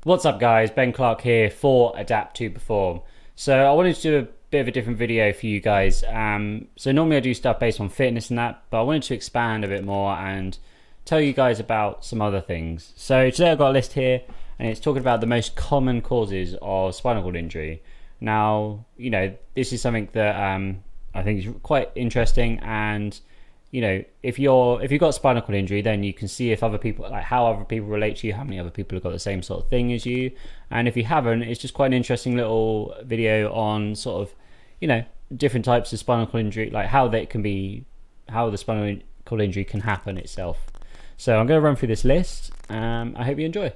What's up guys, Ben Clark here for Adapt to Perform. So I wanted to do a bit of a different video for you guys. So normally I do stuff based on fitness and that, but I wanted to expand a bit more and tell you guys about some other things. So today I've got a list here and it's talking about the most common causes of spinal cord injury. Now, you know, this is something that I think is quite interesting, and you know, if you've got spinal cord injury, then you can see if other people, like how other people relate to you, how many other people have got the same sort of thing as you. And if you haven't, it's just quite an interesting little video on sort of, you know, different types of spinal cord injury, like how the spinal cord injury can happen itself. So I'm going to run through this list. I hope you enjoy.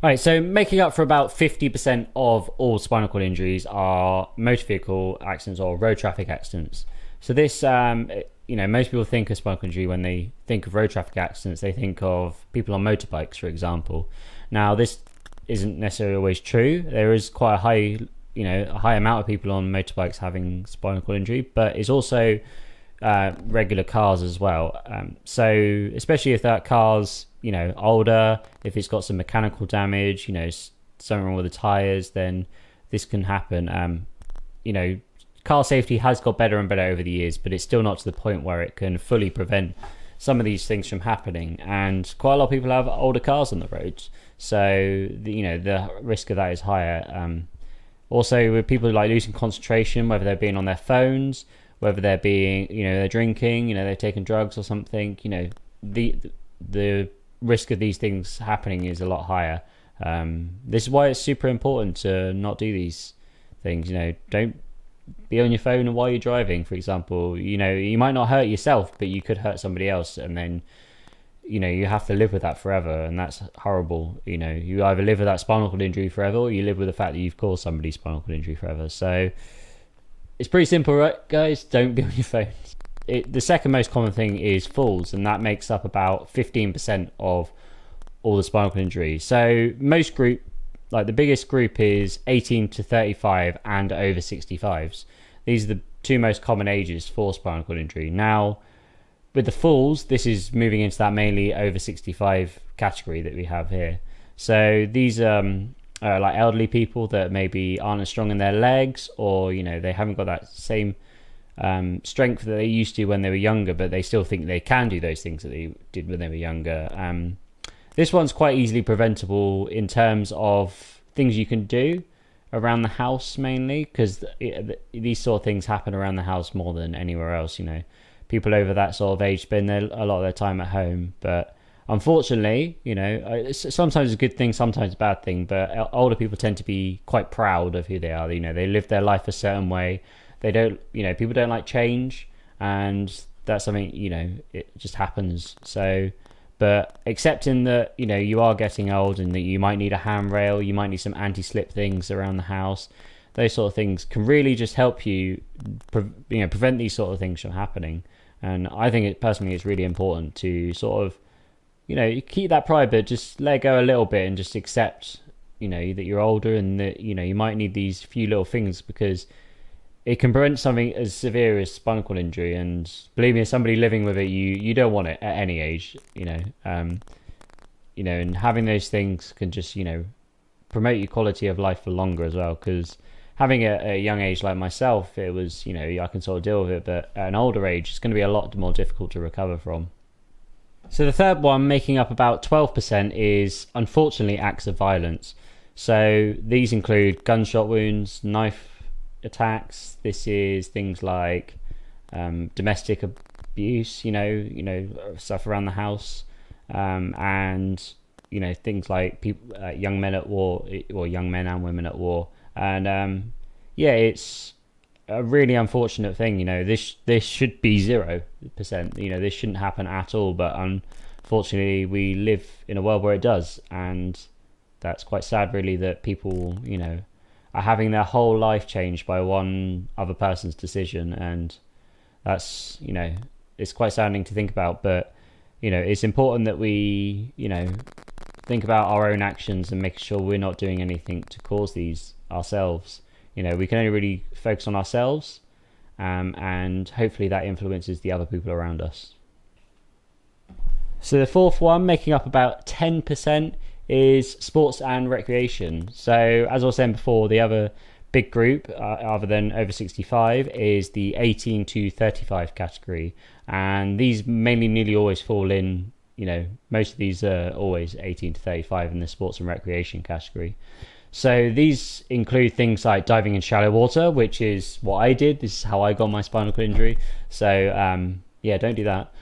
Alright, so making up for about 50% of all spinal cord injuries are motor vehicle accidents or road traffic accidents. So this, you know, most people think of spinal cord injury when they think of road traffic accidents, they think of people on motorbikes, for example. Now, this isn't necessarily always true. There is quite a high, you know, a high amount of people on motorbikes having spinal cord injury, but it's also regular cars as well. So especially if that car's, you know, older, if it's got some mechanical damage, you know, something wrong with the tires, then this can happen. You know, car safety has got better and better over the years, but it's still not to the point where it can fully prevent some of these things from happening. And quite a lot of people have older cars on the roads, so you know, the risk of that is higher. Also, with people like losing concentration, whether they're being on their phones, whether they're being, you know, they're drinking, you know, they're taking drugs or something, you know, the risk of these things happening is a lot higher. This is why it's super important to not do these things. You know, don't be on your phone while you're driving, for example. You know, you might not hurt yourself, but you could hurt somebody else, and then, you know, you have to live with that forever, and that's horrible. You know, you either live with that spinal cord injury forever, or you live with the fact that you've caused somebody spinal cord injury forever. So it's pretty simple, right, guys? Don't be on your phones. The second most common thing is falls, and that makes up about 15% of all the spinal cord injury. So most group, like the biggest group is 18 to 35 and over 65s. These are the two most common ages for spinal cord injury. Now, with the falls, this is moving into that mainly over 65 category that we have here. So these are like elderly people that maybe aren't as strong in their legs, or, you know, they haven't got that same strength that they used to when they were younger, but they still think they can do those things that they did when they were younger. This one's quite easily preventable in terms of things you can do around the house, mainly because these sort of things happen around the house more than anywhere else. You know, people over that sort of age spend a lot of their time at home, but unfortunately, you know, it's sometimes a good thing, sometimes a bad thing, but older people tend to be quite proud of who they are. You know, they live their life a certain way. They don't, you know, people don't like change, and that's something, you know, it just happens. So, but accepting that, you know, you are getting old and that you might need a handrail, you might need some anti-slip things around the house, those sort of things can really just help you, you know, prevent these sort of things from happening. And I think it personally is really important to sort of, you know, keep that pride, but just let go a little bit and just accept, you know, that you're older and that, you know, you might need these few little things, because it can prevent something as severe as spinal cord injury. And believe me, as somebody living with it, you don't want it at any age, you know. You know, and having those things can just, you know, promote your quality of life for longer as well. Because having a young age like myself, it was, you know, I can sort of deal with it, but at an older age, it's going to be a lot more difficult to recover from. So the third one, making up about 12%, is unfortunately acts of violence. So these include gunshot wounds, knife attacks. This is things like domestic abuse, you know, stuff around the house, and, you know, things like people, young men at war, or young men and women at war. And yeah, it's a really unfortunate thing. You know, this should be 0%. You know, this shouldn't happen at all, but unfortunately we live in a world where it does, and that's quite sad, really, that people, you know, are having their whole life changed by one other person's decision. And that's, you know, it's quite saddening to think about. But, you know, it's important that we, you know, think about our own actions and make sure we're not doing anything to cause these ourselves. You know, we can only really focus on ourselves, and hopefully that influences the other people around us. So the fourth one, making up about 10%, is sports and recreation. So as I was saying before, the other big group, other than over 65, is the 18 to 35 category, and these mainly nearly always fall in. Most of these are always 18 to 35 in the sports and recreation category. So these include things like diving in shallow water, which is what I did. This is how I got my spinal cord injury. So don't do that.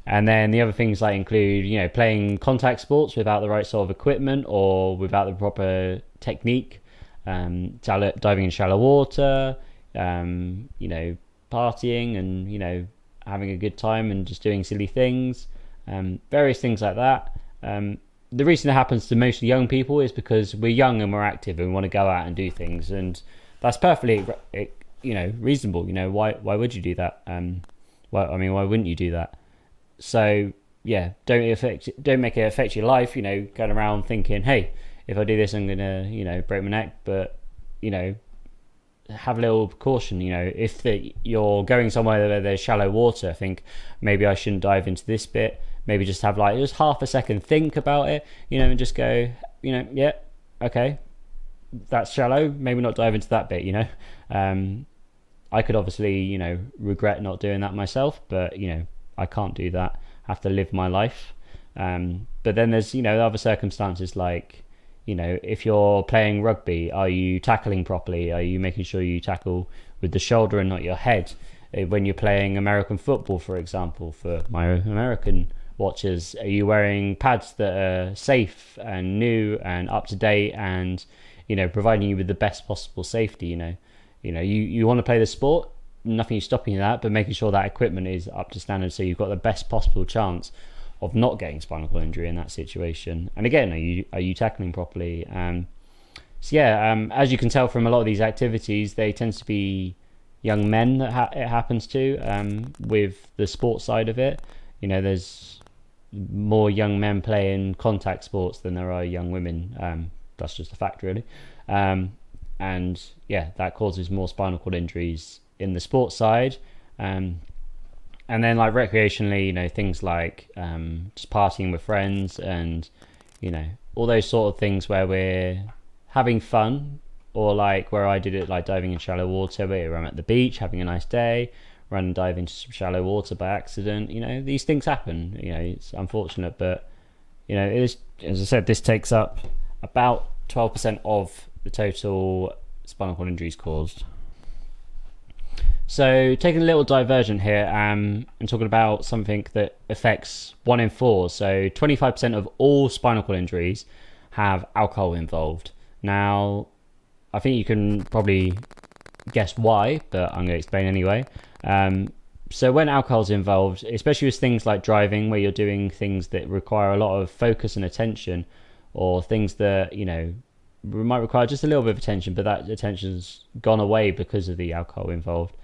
And then the other things like include, playing contact sports without the right sort of equipment or without the proper technique, diving in shallow water, partying and, having a good time and just doing silly things, various things like that. The reason it happens to most young people is because we're young and we're active and we want to go out and do things, and that's perfectly, reasonable. Why would you do that? Why wouldn't you do that? So yeah, don't make it affect your life. Going around thinking, hey, if I do this, I'm gonna break my neck. But have a little caution. If you're going somewhere where there's shallow water, think maybe I shouldn't dive into this bit. Maybe just have just half a second think about it. And just go, yeah, okay, that's shallow. Maybe not dive into that bit. I could obviously regret not doing that myself, but I can't do that. I have to live my life. But then there's other circumstances like if you're playing rugby, are you tackling properly? Are you making sure you tackle with the shoulder and not your head? When you're playing American football, for example, for my American watchers, are you wearing pads that are safe and new and up to date and providing you with the best possible safety? You want to play the sport, nothing is stopping you that, but making sure that equipment is up to standard so you've got the best possible chance of not getting spinal cord injury in that situation. And again, are you tackling properly? As you can tell from a lot of these activities, they tend to be young men that it happens to. With the sports side of it, there's more young men playing contact sports than there are young women. That's just a fact, really. That causes more spinal cord injuries in the sports side. And then like recreationally, things like just partying with friends and all those sort of things where we're having fun, or like where I did it, like diving in shallow water where I'm at the beach having a nice day, run and dive into some shallow water by accident. These things happen. It's unfortunate, but it is, as I said, this takes up about 12% of the total spinal cord injuries caused. So taking a little divergent here and talking about something that affects 1 in 4. So 25% of all spinal cord injuries have alcohol involved. Now, I think you can probably guess why, but I'm going to explain anyway. So when alcohol's involved, especially with things like driving, where you're doing things that require a lot of focus and attention, or things that, might require just a little bit of attention, but that attention's gone away because of the alcohol involved.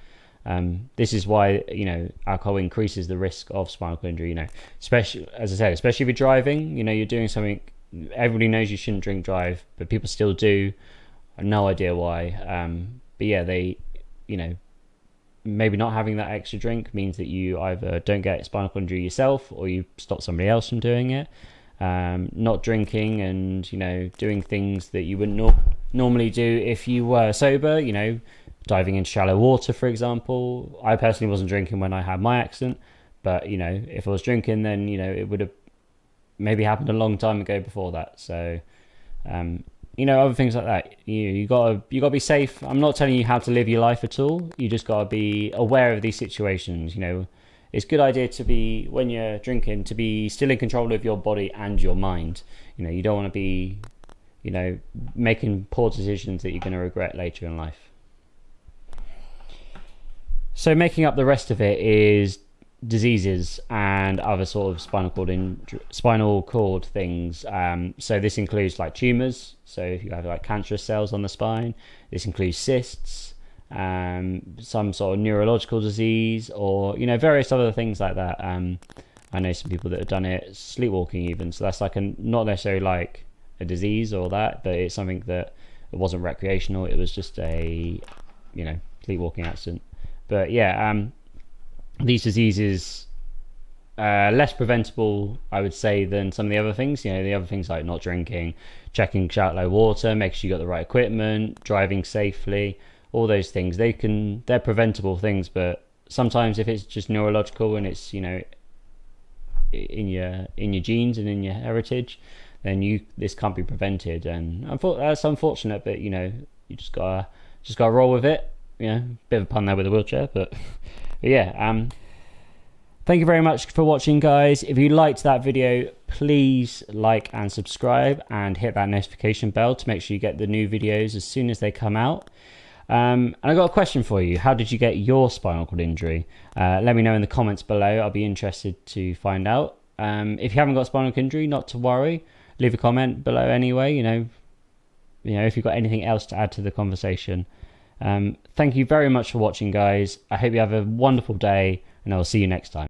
This is why alcohol increases the risk of spinal cord injury. Especially, as I said, especially if you're driving. You're doing something. Everybody knows you shouldn't drink drive, but people still do. No idea why. But yeah, they, maybe not having that extra drink means that you either don't get spinal cord injury yourself, or you stop somebody else from doing it. Not drinking and doing things that you wouldn't normally do if you were sober. Diving in shallow water, for example. I personally wasn't drinking when I had my accident, but if I was drinking, then it would have maybe happened a long time ago before that. So other things like that. You gotta be safe. I'm not telling you how to live your life at all. You just gotta be aware of these situations. It's a good idea to be, when you're drinking, to be still in control of your body and your mind. You don't want to be making poor decisions that you're going to regret later in life. So making up the rest of it is diseases and other sort of spinal cord things. So this includes like tumours. So if you have like cancerous cells on the spine, this includes cysts, some sort of neurological disease, or various other things like that. I know some people that have done it sleepwalking even. So that's like not necessarily like a disease or that, but it's something that it wasn't recreational. It was just a sleepwalking accident. But yeah, these diseases less preventable, I would say, than some of the other things. You know, the other things like not drinking, checking shallow water, making sure you got the right equipment, driving safely, all those things. They're preventable things, but sometimes if it's just neurological and it's, you know, in your genes and in your heritage, then this can't be prevented. And that's unfortunate, but you know, you just gotta roll with it. You know, bit of a pun there with a wheelchair, but yeah. Thank you very much for watching, guys. If you liked that video, please like and subscribe and hit that notification bell to make sure you get the new videos as soon as they come out. And I got a question for you. How did you get your spinal cord injury? Let me know in the comments below. I'll be interested to find out. If you haven't got a spinal cord injury, not to worry. Leave a comment below anyway. You know if you've got anything else to add to the conversation. Thank you very much for watching, guys. I hope you have a wonderful day, and I'll see you next time.